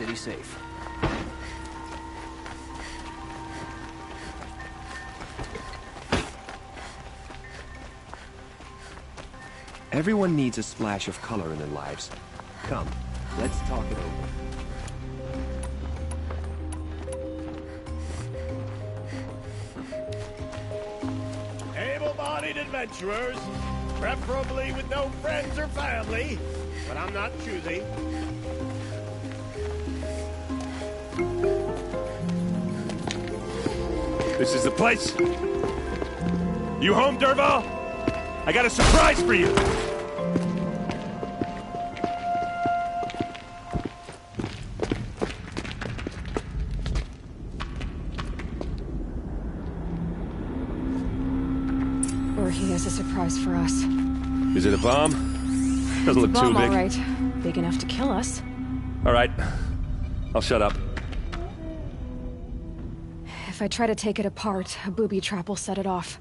city safe. Everyone needs a splash of color in their lives. Come, let's talk it over. Able-bodied adventurers, preferably with no friends or family, but I'm not choosy. This is the place. You home, Derval? I got a surprise for you. Or he has a surprise for us. Is it a bomb? Doesn't look too big. All right. Big enough to kill us. All right. I'll shut up. If I try to take it apart, a booby trap will set it off.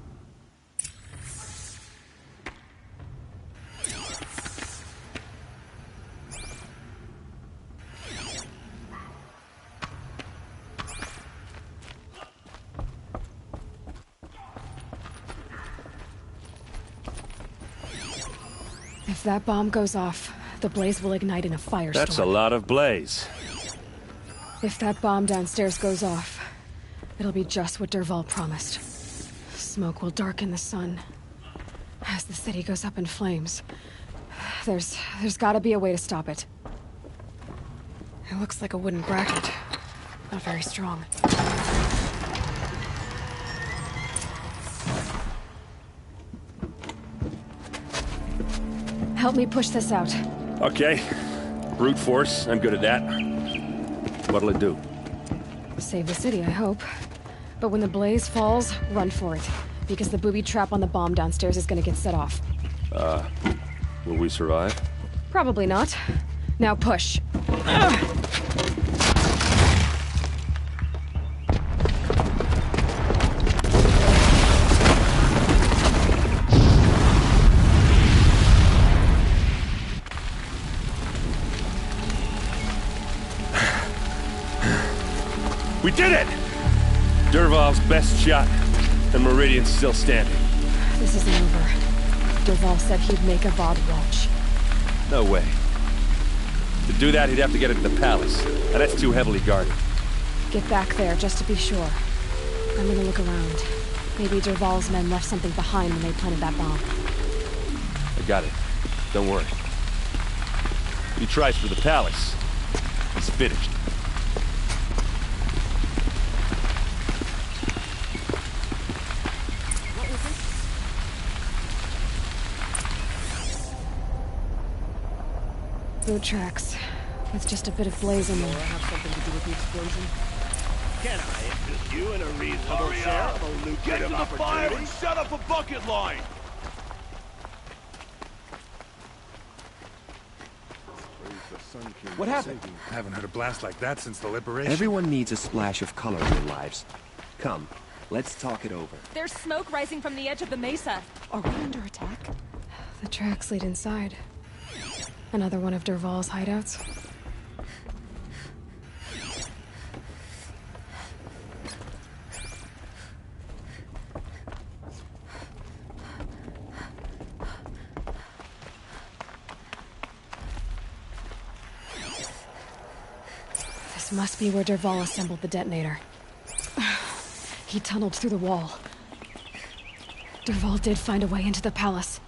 If that bomb goes off, the blaze will ignite in a firestorm. That's a lot of blaze. If that bomb downstairs goes off, it'll be just what Derval promised. Smoke will darken the sun. As the city goes up in flames, there's gotta be a way to stop it. It looks like a wooden bracket. Not very strong. Help me push this out. Okay. Brute force. I'm good at that. What'll it do? Save the city, I hope. But when the blaze falls, run for it. Because the booby trap on the bomb downstairs is gonna get set off. Will we survive? Probably not. Now push. We did it! Derval's best shot, and Meridian's still standing. This isn't over. Derval said he'd make a VOD watch. No way. To do that, he'd have to get into the palace, and that's too heavily guarded. Get back there, just to be sure. I'm gonna look around. Maybe Derval's men left something behind when they planted that bomb. I got it. Don't worry. He tries for the palace. He's finished. Boot tracks. With just a bit of blaze in there. Have something to do with the explosion? Can I interest you in a reasonable share of a lucrative opportunity? And set up a bucket line! What happened? I haven't heard a blast like that since the liberation. Everyone needs a splash of color in their lives. Come, let's talk it over. There's smoke rising from the edge of the mesa. Are we under attack? The tracks lead inside. Another one of Derval's hideouts. This must be where Derval assembled the detonator. He tunneled through the wall. Derval did find a way into the palace.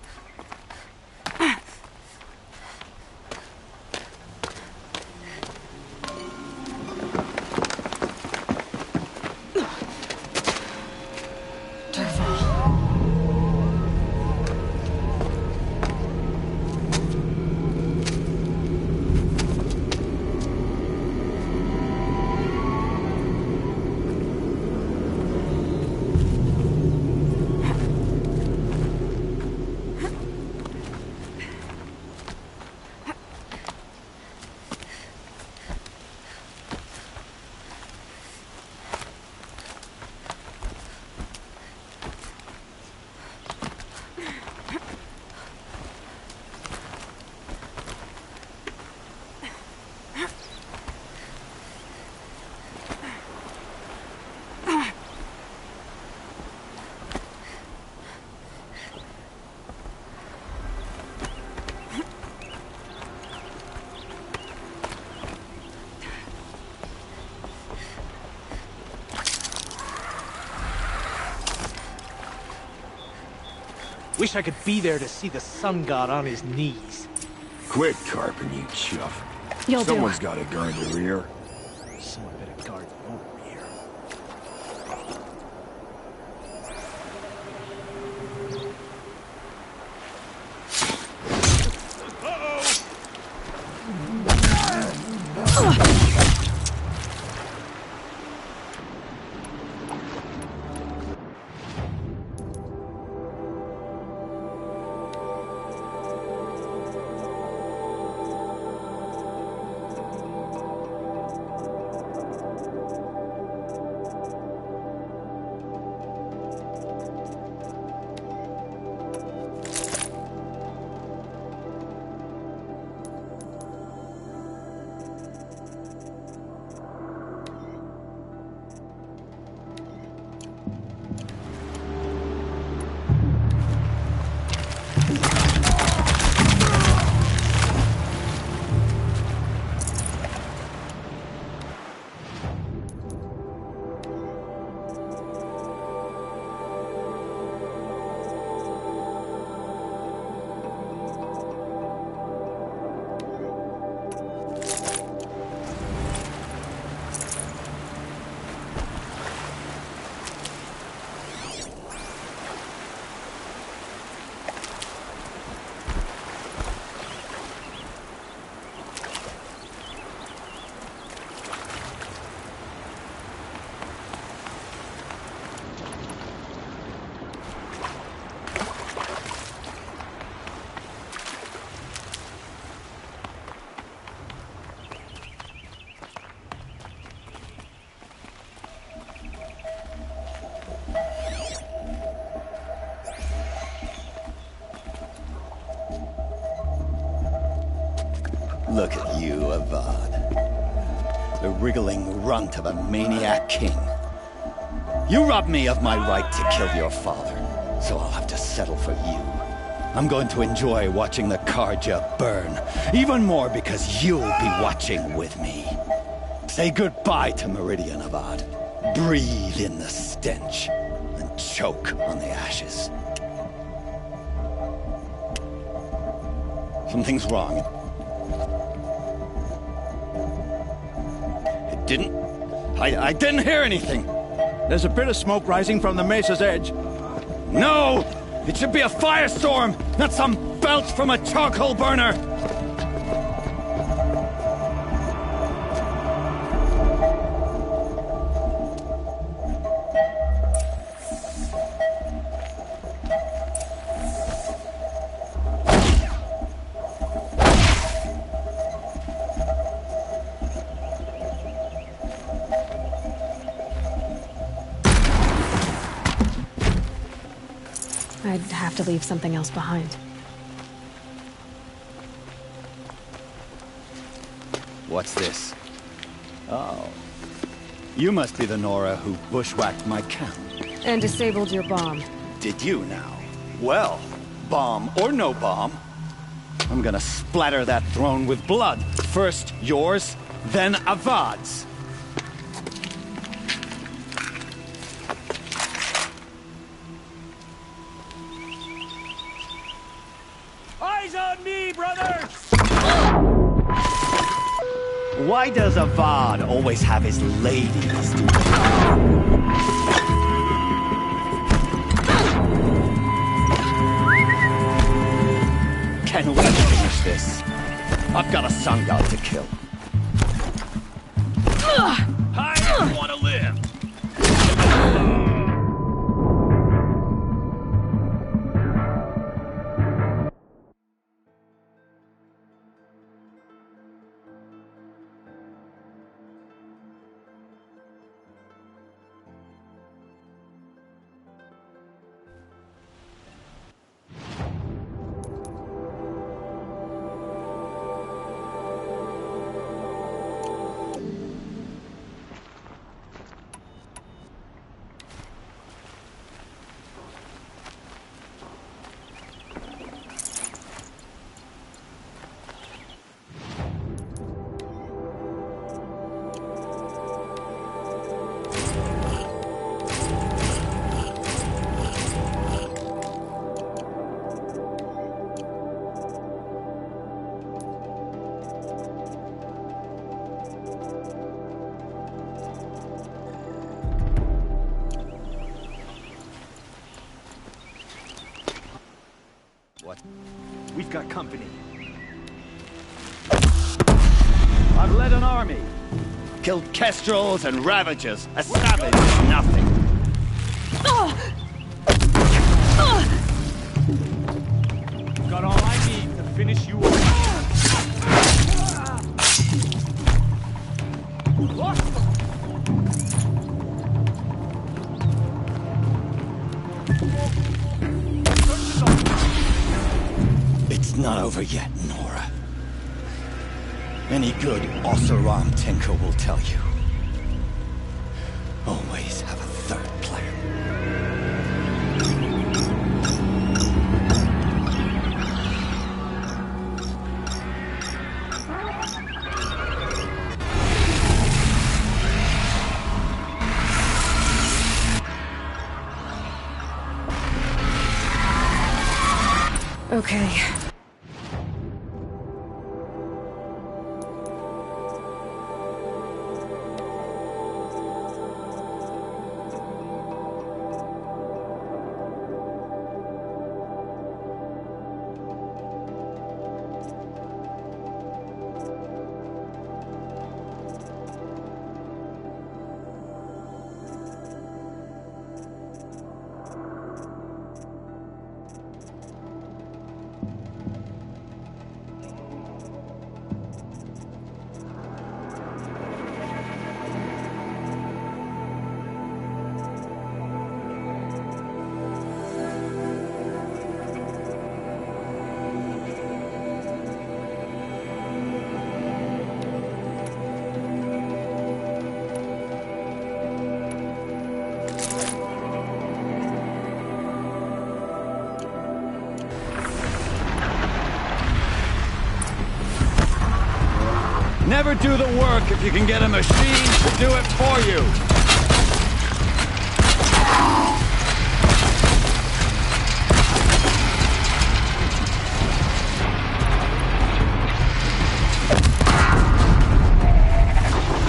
Wish I could be there to see the sun god on his knees. Quit carping, you chuff. You'll do. Someone's got to guard the rear. Someone better guard the over here. Look at you, Avad. The wriggling runt of a maniac king. You robbed me of my right to kill your father, so I'll have to settle for you. I'm going to enjoy watching the Karja burn, even more because you'll be watching with me. Say goodbye to Meridian, Avad. Breathe in the stench, and choke on the ashes. Something's wrong. I didn't hear anything. There's a bit of smoke rising from the mesa's edge. No! It should be a firestorm, not some belch from a charcoal burner! I'd have to leave something else behind. What's this? Oh. You must be the Nora who bushwhacked my camp. And disabled your bomb. Did you now? Well, bomb or no bomb, I'm gonna splatter that throne with blood. First yours, then Avad's. Eyes on me, brothers! Why does Avad always have his ladies do Can we finish this? I've got a sun god to kill. I don't want to live! got company. I've led an army. Killed kestrels and ravagers. A savage is nothing. Got all I need to finish you off. It's not over yet, Nora. Any good Oseram tinker will tell you. Always have a third plan. Okay. Never do the work if you can get a machine to do it for you.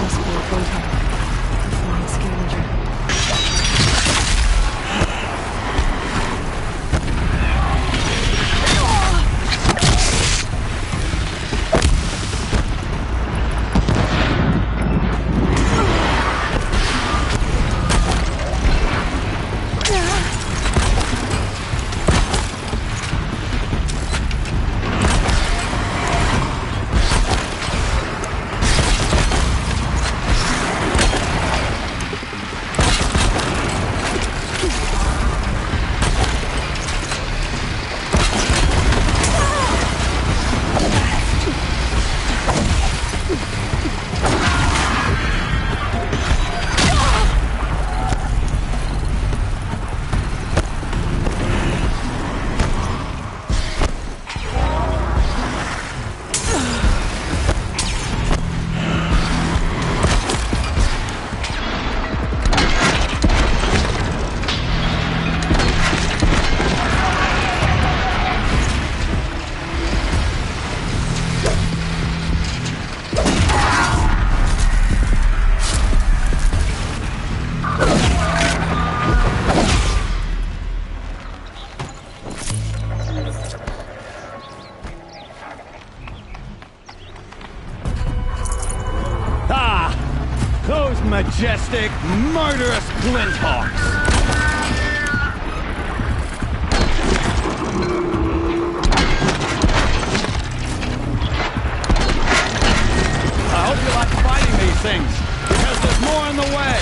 Must be a photon. A flying scavenger. Those majestic, murderous Glinthawks! I hope you like fighting these things, because there's more in the way!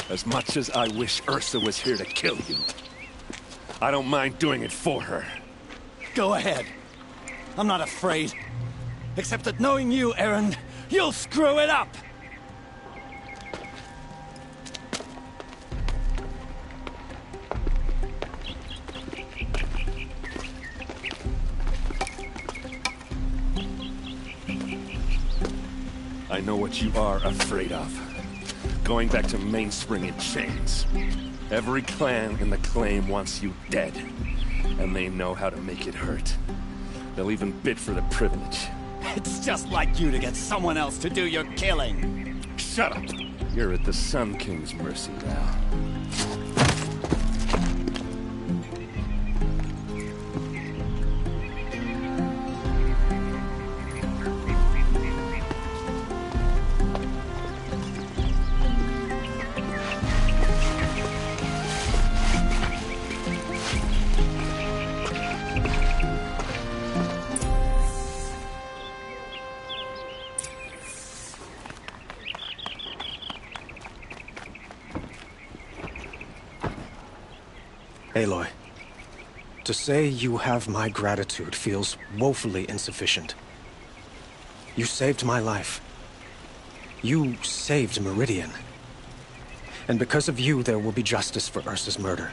As much as I wish Ursa was here to kill you, I don't mind doing it for her. Go ahead. I'm not afraid. Except that knowing you, Aaron, you'll screw it up! I know what you are afraid of. Going back to Mainspring in chains. Every clan in the claim wants you dead. And they know how to make it hurt. They'll even bid for the privilege. It's just like you to get someone else to do your killing. Shut up! You're at the Sun King's mercy now. Aloy, to say you have my gratitude feels woefully insufficient. You saved my life. You saved Meridian. And because of you, there will be justice for Ursa's murder.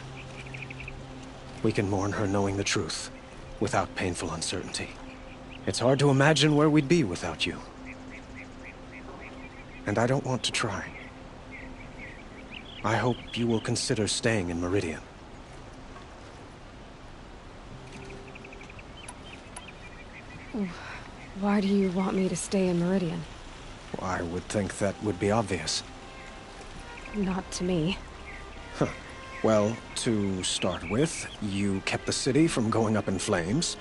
We can mourn her knowing the truth, without painful uncertainty. It's hard to imagine where we'd be without you. And I don't want to try. I hope you will consider staying in Meridian. Why do you want me to stay in Meridian? Well, I would think that would be obvious. Not to me. Huh. Well, to start with, you kept the city from going up in flames.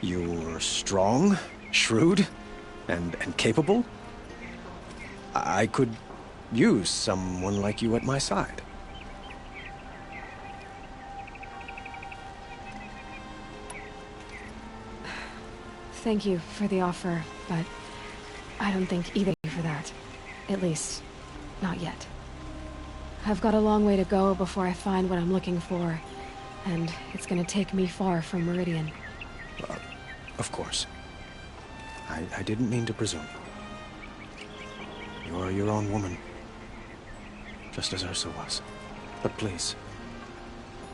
You were strong, shrewd, and capable. I could use someone like you at my side. Thank you for the offer, but I don't think either for that. At least, not yet. I've got a long way to go before I find what I'm looking for, and it's gonna take me far from Meridian. Of course. I didn't mean to presume. You're your own woman, just as Ursa was. But please,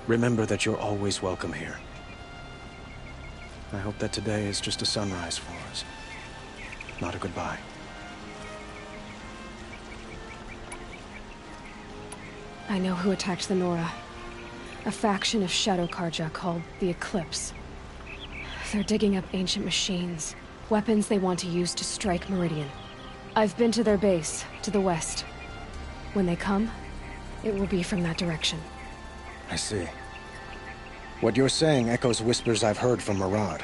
remember that you're always welcome here. I hope that today is just a sunrise for us, not a goodbye. I know who attacked the Nora. A faction of Shadow Karja called the Eclipse. They're digging up ancient machines, weapons they want to use to strike Meridian. I've been to their base, to the west. When they come, it will be from that direction. I see. What you're saying echoes whispers I've heard from Murad.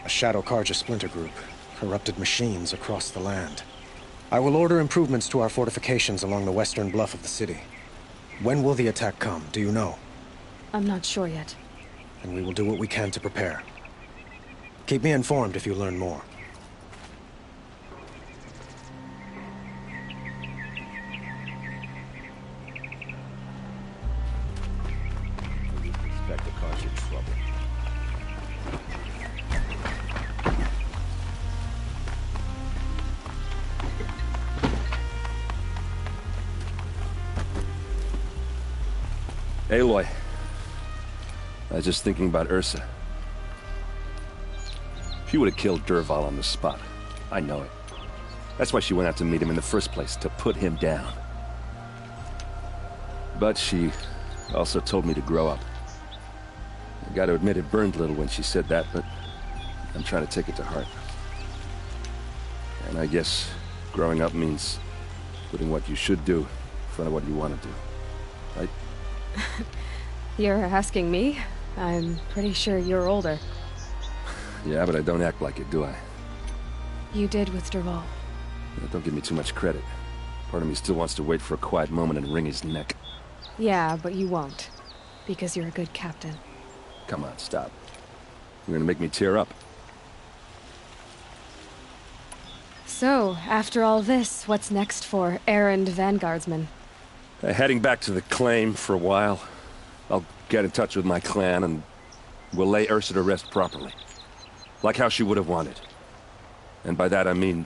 A Shadow Karja splinter group, corrupted machines across the land. I will order improvements to our fortifications along the western bluff of the city. When will the attack come, do you know? I'm not sure yet. And we will do what we can to prepare. Keep me informed if you learn more. Expect to cause you trouble. Aloy, I was just thinking about Ursa. She would have killed Dervahl on the spot. I know it. That's why she went out to meet him in the first place, to put him down. But she also told me to grow up. I gotta admit it burned a little when she said that, but I'm trying to take it to heart. And I guess growing up means putting what you should do in front of what you want to do. Right? You're asking me? I'm pretty sure you're older. Yeah, but I don't act like it, do I? You did with Dervahl. Don't give me too much credit. Part of me still wants to wait for a quiet moment and wring his neck. Yeah, but you won't. Because you're a good captain. Come on, stop. You're gonna make me tear up. So, after all this, what's next for errand vanguardsman? Heading back to the claim for a while. I'll get in touch with my clan and we'll lay Ursa to rest properly. Like how she would have wanted. And by that I mean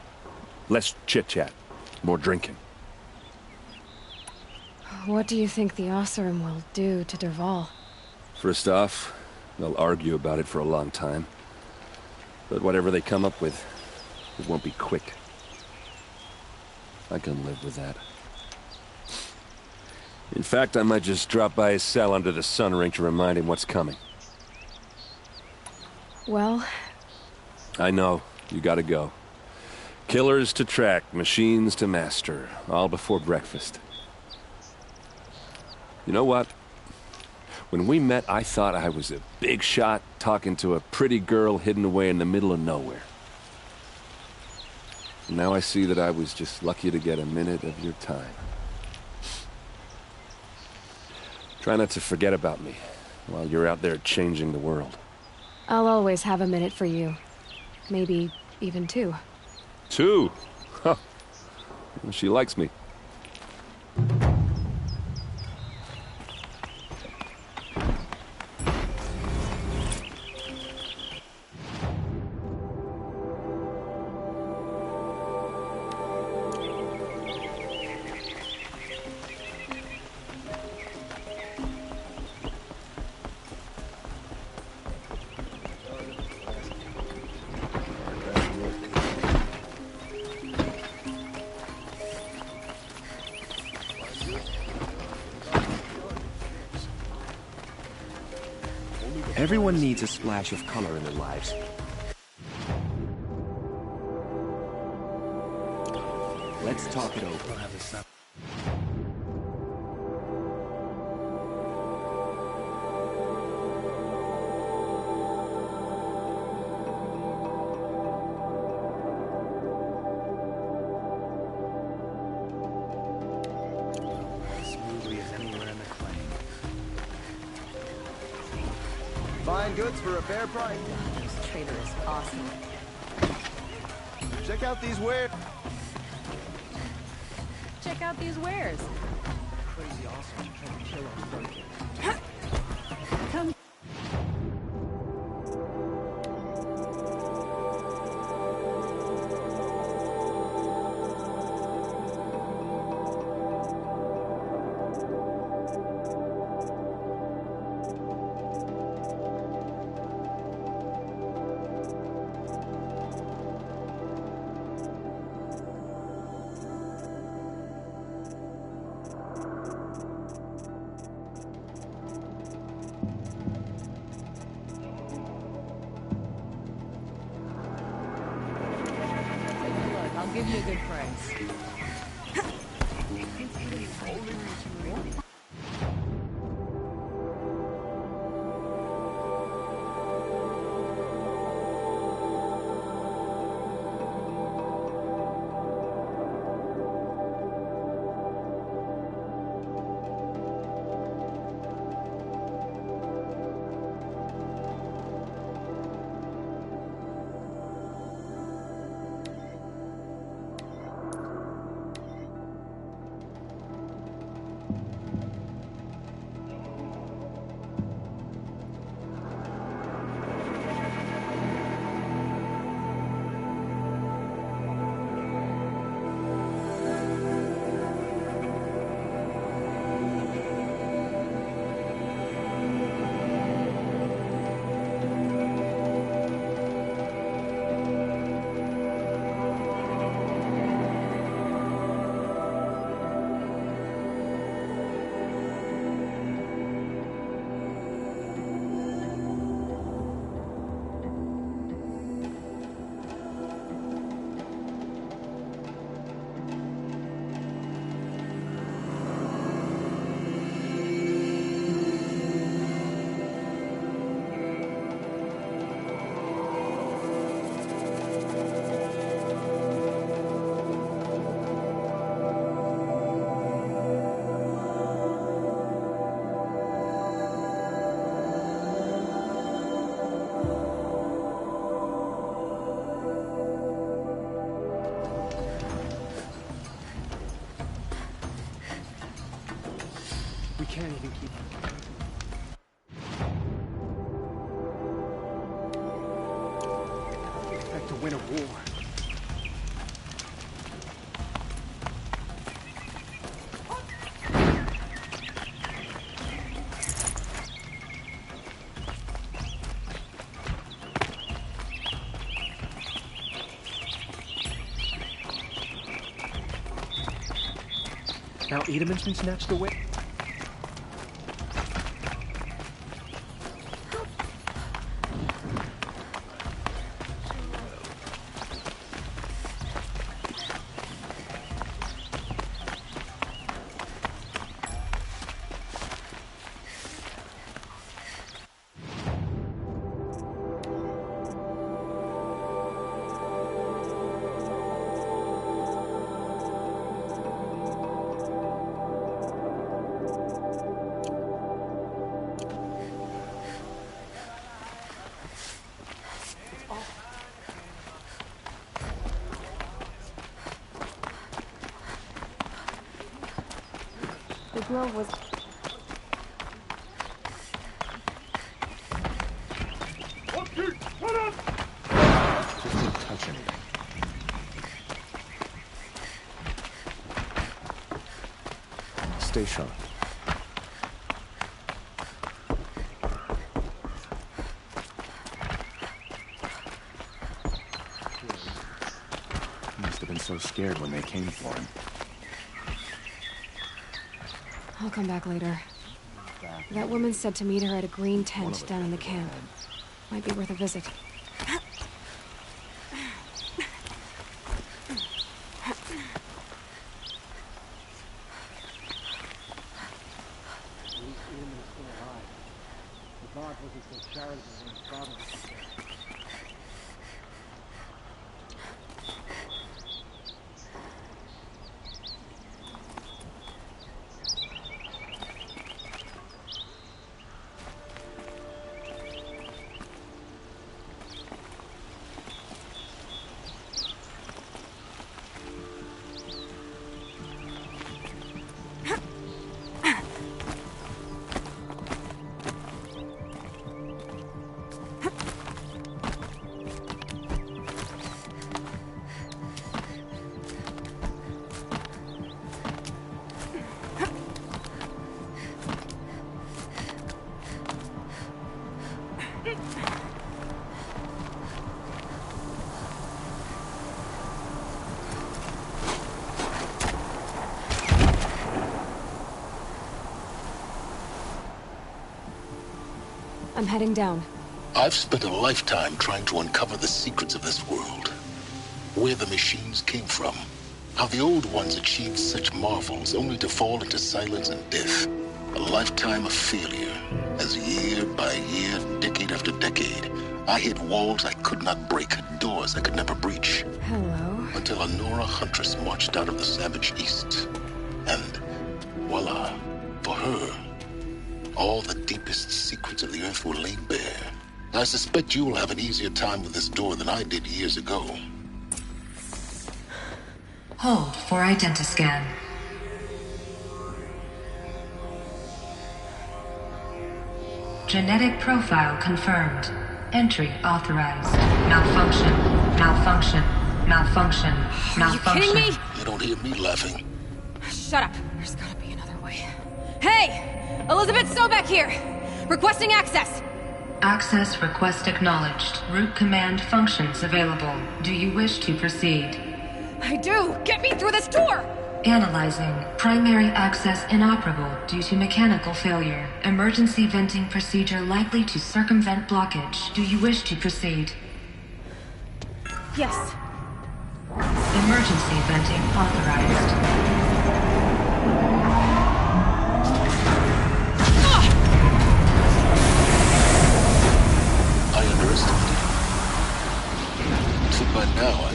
less chit-chat, more drinking. What do you think the Oseram will do to Dervahl? First off, they'll argue about it for a long time. But whatever they come up with, it won't be quick. I can live with that. In fact, I might just drop by his cell under the sun ring to remind him what's coming. Well... I know. You gotta go. Killers to track, machines to master. All before breakfast. You know what? When we met, I thought I was a big shot talking to a pretty girl hidden away in the middle of nowhere. And now I see that I was just lucky to get a minute of your time. Try not to forget about me while you're out there changing the world. I'll always have a minute for you. Maybe even two. Two? Huh. Well, she likes me. Everyone needs a splash of color in their lives. Let's talk it over. Fine goods for a fair price. This trader is awesome. Check out these wares. Check out these wares. Crazy awesome. Trying to kill our friend. Come. I'll give you a good price. We can't even keep up. Expect to win a war. Now Edelman's been snatched away. The grove was... Just don't touch anything. Stay sharp. He must have been so scared when they came for him. I'll come back later. That woman said to meet her at a green tent down in the camp. Might be worth a visit. I'm heading down. I've spent a lifetime trying to uncover the secrets of this world. Where the machines came from. How the old ones achieved such marvels only to fall into silence and death. A lifetime of failure, as year by year, decade after decade, I hit walls I could not break, doors I could never breach. Hello. Until a Nora huntress marched out of the savage east. And voila, for her, all the deepest secrets of the earth were laid bare. I suspect you will have an easier time with this door than I did years ago. Hold for identiscan. Genetic profile confirmed. Entry authorized. Malfunction. Malfunction. Malfunction. Malfunction. Are you kidding me? You don't hear me laughing. Shut up. There's gotta be another way. Hey! Elizabeth Sobek here! Requesting access! Access request acknowledged. Root command functions available. Do you wish to proceed? I do! Get me through this door! Analyzing. Primary access inoperable due to mechanical failure. Emergency venting procedure likely to circumvent blockage. Do you wish to proceed? Yes. Emergency venting authorized. I underestimated. So by now,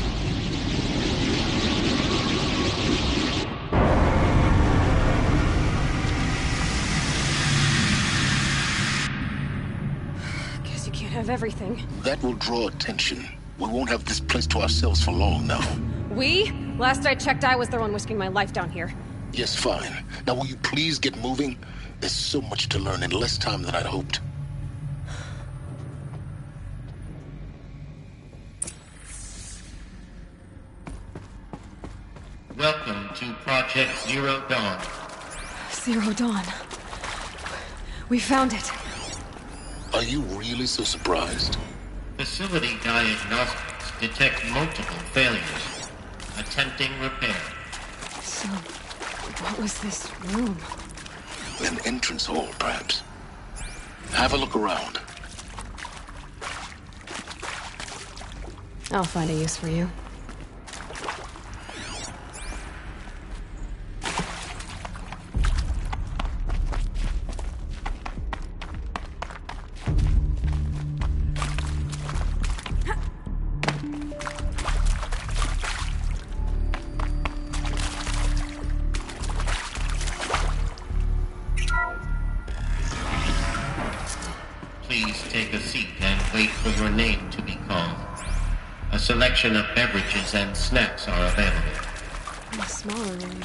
Guess you can't have everything. That will draw attention. We won't have this place to ourselves for long now. We? Last I checked, I was the one whisking my life down here. Yes, fine. Now, will you please get moving? There's so much to learn in less time than I'd hoped. Welcome to Project Zero Dawn. Zero Dawn. We found it. Are you really so surprised? Facility diagnostics detect multiple failures. Attempting repair. So, what was this room? An entrance hall, perhaps. Have a look around. I'll find a use for you. Please take a seat and wait for your name to be called. A selection of beverages and snacks are available. In a smaller room.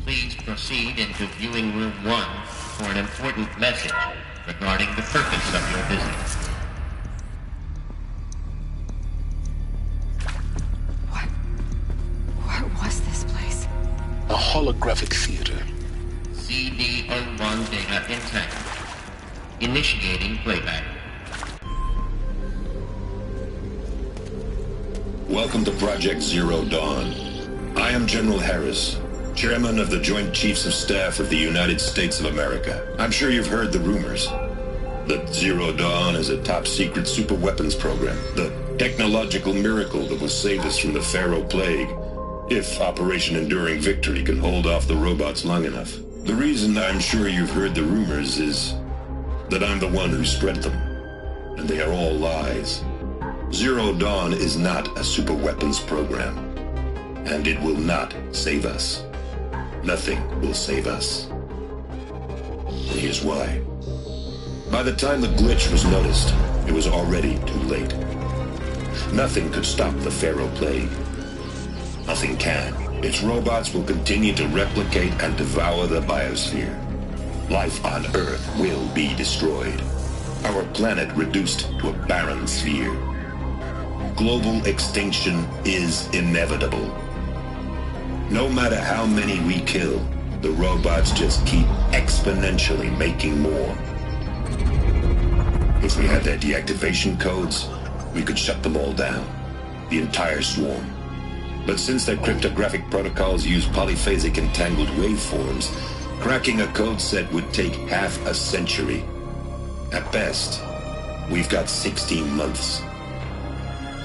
Please proceed into viewing room 1 for an important message regarding the purpose of your visit. What was this place? A holographic theater. CD01 data intact. Initiating playback. Welcome to Project Zero Dawn. I am General Harris, Chairman of the Joint Chiefs of Staff of the United States of America. I'm sure you've heard the rumors that Zero Dawn is a top-secret superweapons program, the technological miracle that will save us from the Pharaoh Plague, if Operation Enduring Victory can hold off the robots long enough. The reason I'm sure you've heard the rumors is that I'm the one who spread them, and they are all lies. Zero Dawn is not a superweapons program, and it will not save us. Nothing will save us. And here's why. By the time the glitch was noticed, it was already too late. Nothing could stop the Pharaoh Plague. Nothing can. Its robots will continue to replicate and devour the biosphere. Life on Earth will be destroyed. Our planet reduced to a barren sphere. Global extinction is inevitable. No matter how many we kill, the robots just keep exponentially making more. If we had their deactivation codes, we could shut them all down. The entire swarm. But since their cryptographic protocols use polyphasic entangled waveforms, cracking a code set would take half a century. At best, we've got 16 months.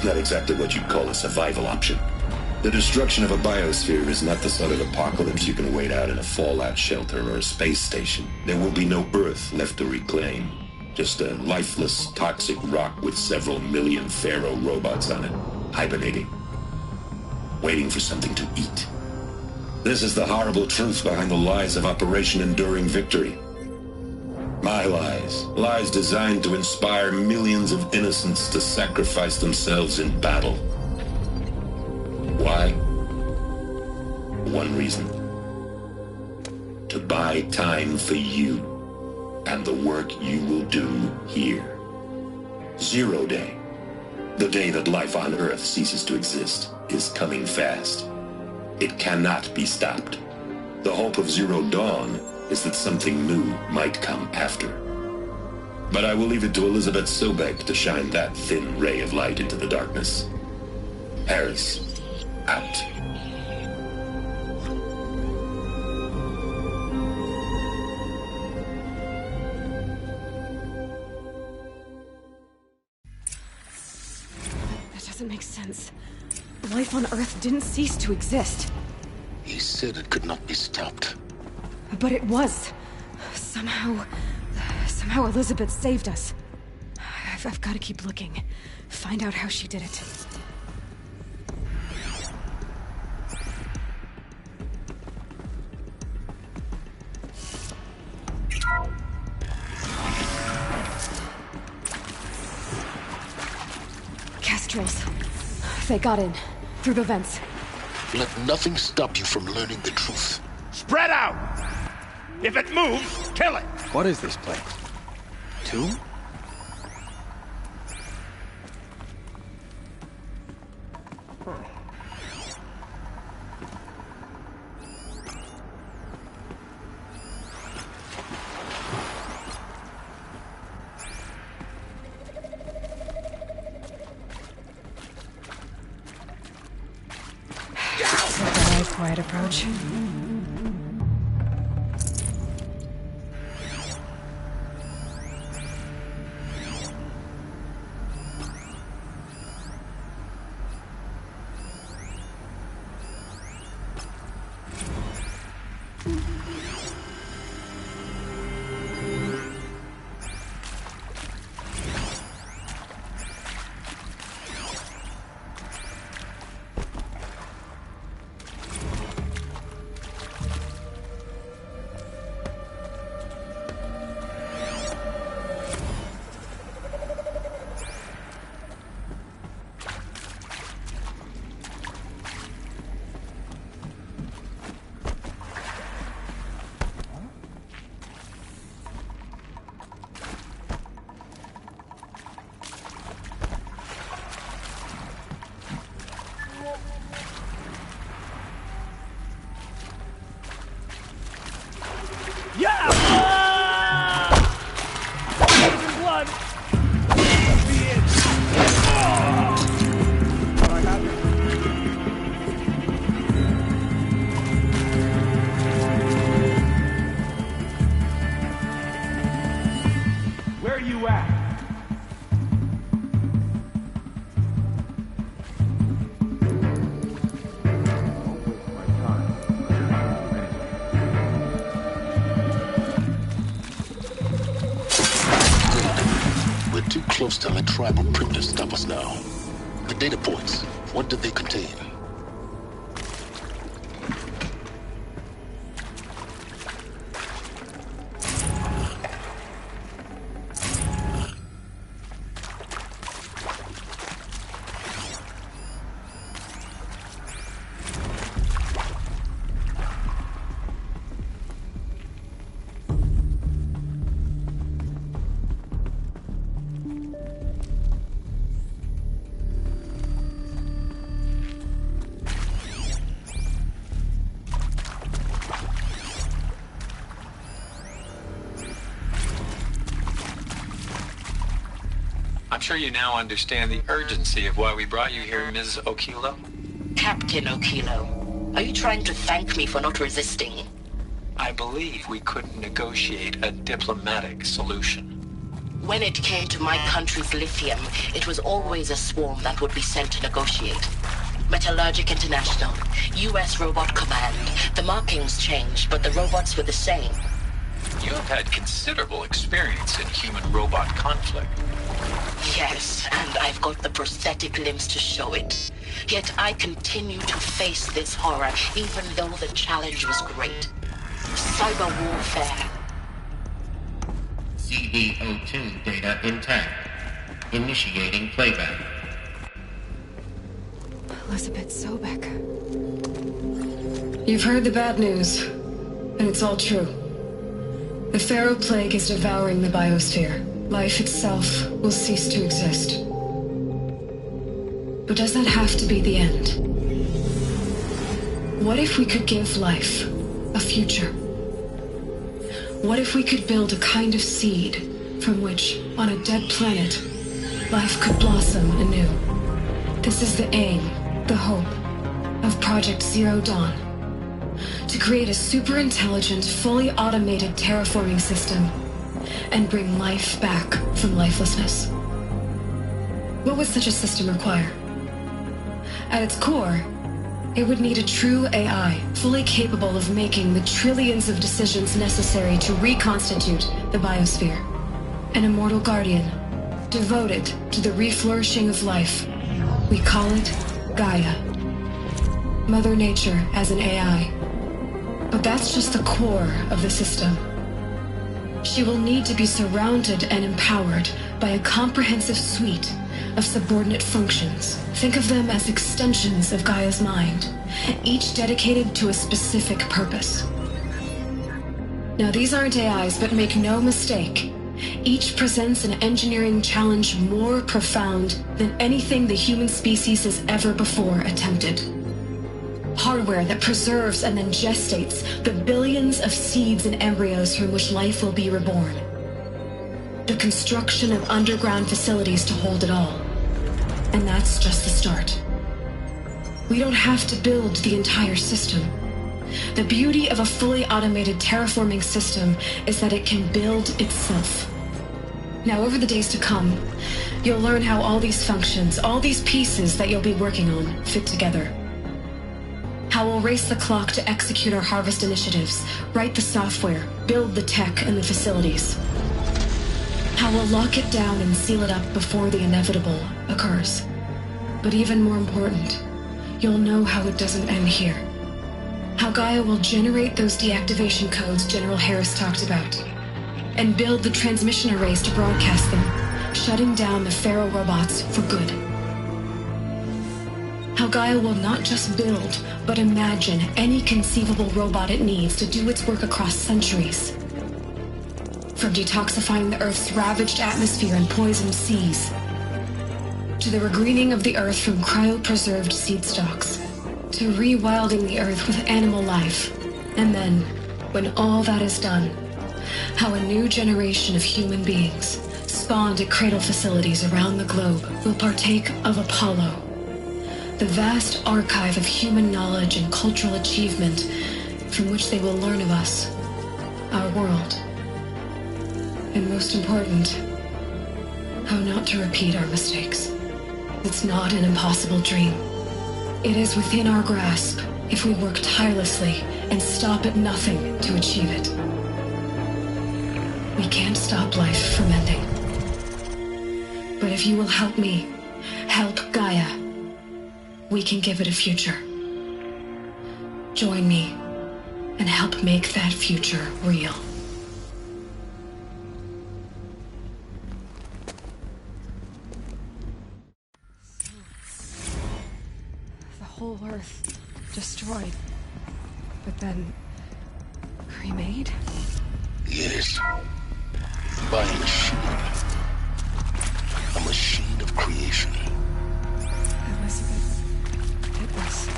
Not exactly what you'd call a survival option. The destruction of a biosphere is not the sort of apocalypse you can wait out in a fallout shelter or a space station. There will be no Earth left to reclaim. Just a lifeless, toxic rock with several million Pharaoh robots on it, hibernating, waiting for something to eat. This is the horrible truth behind the lies of Operation Enduring Victory. My lies. Lies designed to inspire millions of innocents to sacrifice themselves in battle. Why? One reason. To buy time for you and the work you will do here. Zero Day, the day that life on Earth ceases to exist, is coming fast. It cannot be stopped. The hope of Zero Dawn is that something new might come after. But I will leave it to Elizabeth Sobek to shine that thin ray of light into the darkness. Harris, out. doesn't make sense. Life on Earth didn't cease to exist. He said it could not be stopped. But it was. Somehow Elizabeth saved us. I've got to keep looking. Find out how she did it. Kestrels. They got in. Through the vents. Let nothing stop you from learning the truth. Spread out! If it moves, kill it! What is this place? Tomb? Quiet approach. Close to let tribal printers stop us now. The data points, what did they contain? I'm sure you now understand the urgency of why we brought you here, Ms. Okilo. Captain Okilo, are you trying to thank me for not resisting? I believe we couldn't negotiate a diplomatic solution. When it came to my country's lithium, it was always a swarm that would be sent to negotiate. Metallurgic International, U.S. Robot Command. The markings changed, but the robots were the same. You have had considerable experience in human-robot conflict. Yes, and I've got the prosthetic limbs to show it. Yet I continue to face this horror, even though the challenge was great. Cyber warfare. CD02 data intact. Initiating playback. Elizabeth Sobek. You've heard the bad news, and it's all true. The Pharaoh Plague is devouring the biosphere. Life itself will cease to exist. But does that have to be the end? What if we could give life a future? What if we could build a kind of seed from which, on a dead planet, life could blossom anew? This is the aim, the hope, of Project Zero Dawn. To create a super-intelligent, fully automated terraforming system and bring life back from lifelessness. What would such a system require? At its core, it would need a true AI, fully capable of making the trillions of decisions necessary to reconstitute the biosphere. An immortal guardian, devoted to the reflourishing of life. We call it Gaia. Mother Nature as an AI. But that's just the core of the system. She will need to be surrounded and empowered by a comprehensive suite of subordinate functions. Think of them as extensions of Gaia's mind, each dedicated to a specific purpose. Now, these aren't AIs, but make no mistake, each presents an engineering challenge more profound than anything the human species has ever before attempted. Hardware that preserves and then gestates the billions of seeds and embryos from which life will be reborn. The construction of underground facilities to hold it all. And that's just the start. We don't have to build the entire system. The beauty of a fully automated terraforming system is that it can build itself. Now, over the days to come, you'll learn how all these functions, all these pieces that you'll be working on, fit together. How we'll race the clock to execute our harvest initiatives, write the software, build the tech and the facilities. How we'll lock it down and seal it up before the inevitable occurs. But even more important, you'll know how it doesn't end here. How Gaia will generate those deactivation codes General Harris talked about, and build the transmission arrays to broadcast them, shutting down the Pharaoh robots for good. How Gaia will not just build, but imagine any conceivable robot it needs to do its work across centuries. From detoxifying the Earth's ravaged atmosphere and poisoned seas, to the regreening of the Earth from cryopreserved seed stalks, to rewilding the Earth with animal life. And then, when all that is done, how a new generation of human beings, spawned at cradle facilities around the globe, will partake of Apollo, the vast archive of human knowledge and cultural achievement from which they will learn of us, our world. And most important, how not to repeat our mistakes. It's not an impossible dream. It is within our grasp if we work tirelessly and stop at nothing to achieve it. We can't stop life from ending. But if you will help me, help Gaia, we can give it a future. Join me and help make that future real. The whole Earth destroyed, but then remade? Yes. By a machine. A machine of creation. Elizabeth, it was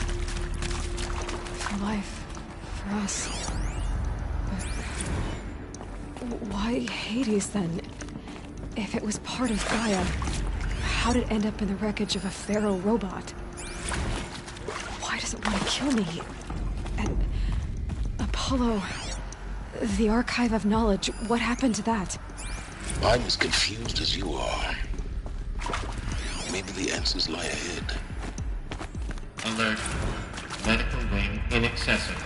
for life, for us. But why Hades then? If it was part of Gaia, how did it end up in the wreckage of a Pharaoh robot? Why does it want to kill me? And Apollo, the archive of knowledge, what happened to that? I'm as confused as you are. Maybe the answers lie ahead. Alert. Medical wing inaccessible.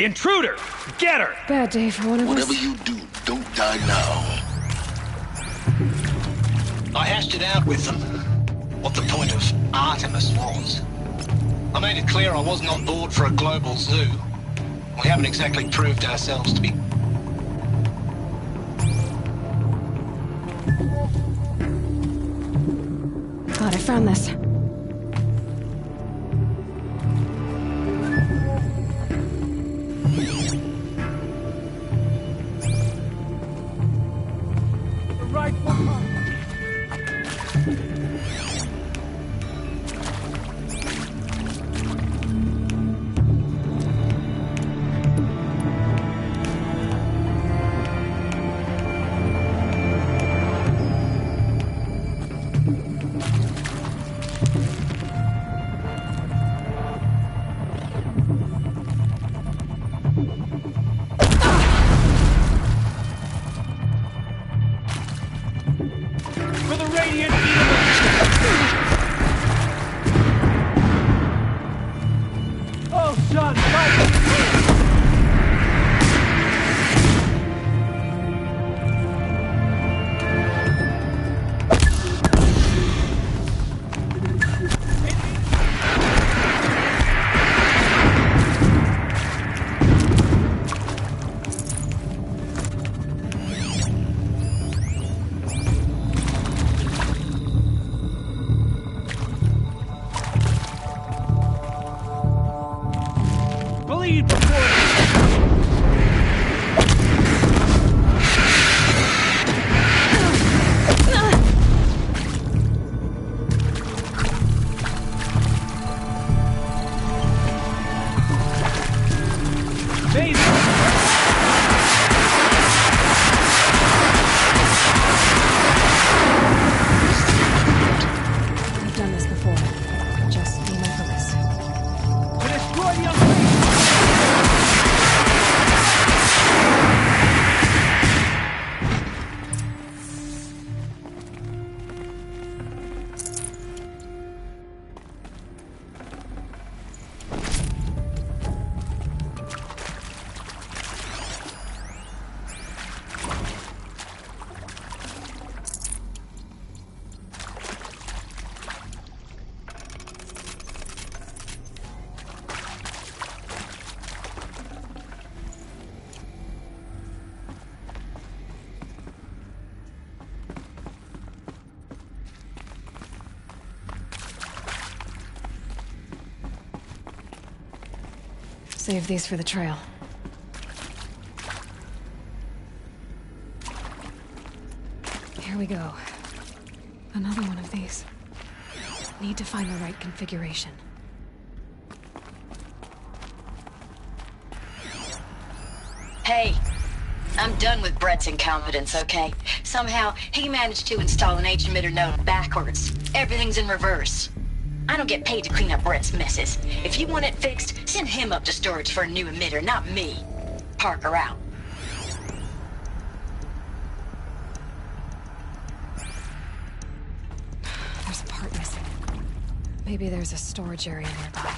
Intruder! Get her! Bad day for one of us. Whatever you do, don't die now. I hashed it out with them. What the point of Artemis was. I made it clear I wasn't on board for a global zoo. We haven't exactly proved ourselves to be... Glad I found this. Save these for the trail. Here we go. Another one of these. Need to find the right configuration. Hey, I'm done with Brett's incompetence, okay? Somehow, he managed to install an H-emitter node backwards. Everything's in reverse. I don't get paid to clean up Brett's messes. If you want it fixed, send him up to storage for a new emitter, not me. Parker out. There's a part missing. Maybe there's a storage area nearby.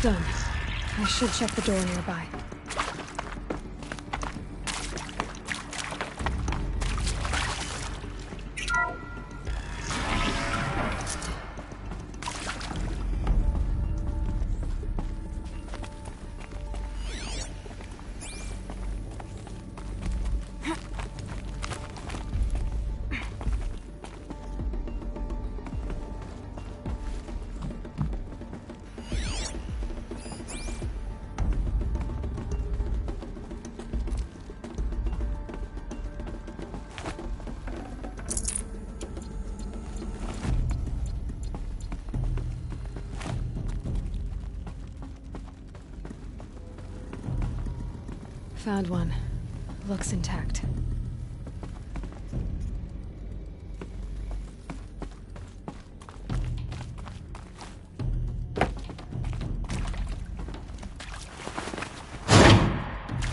Done. I should check the door nearby. Found one. Looks intact.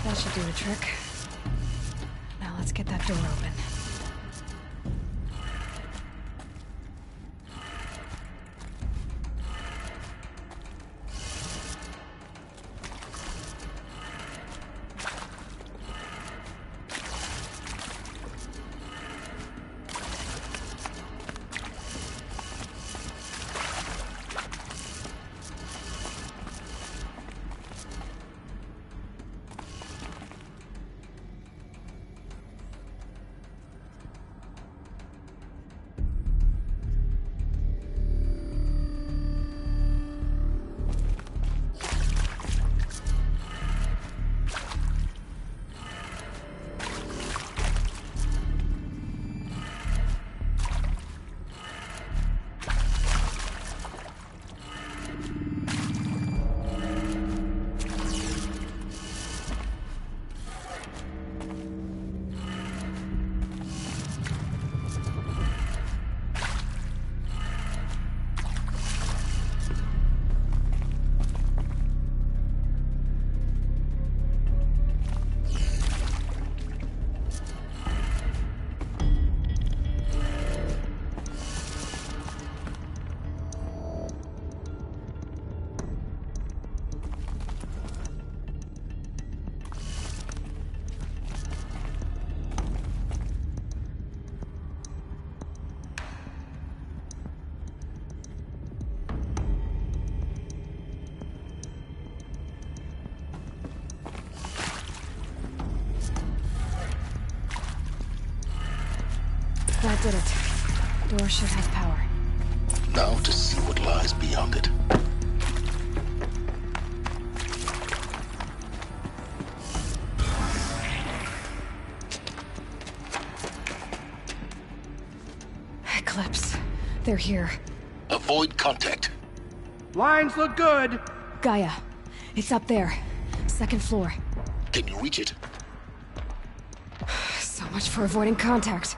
That should do the trick. Now let's get that door open. That did it. Door should have power. Now to see what lies beyond it. Eclipse. They're here. Avoid contact. Lines look good. Gaia. It's up there. Second floor. Can you reach it? So much for avoiding contact.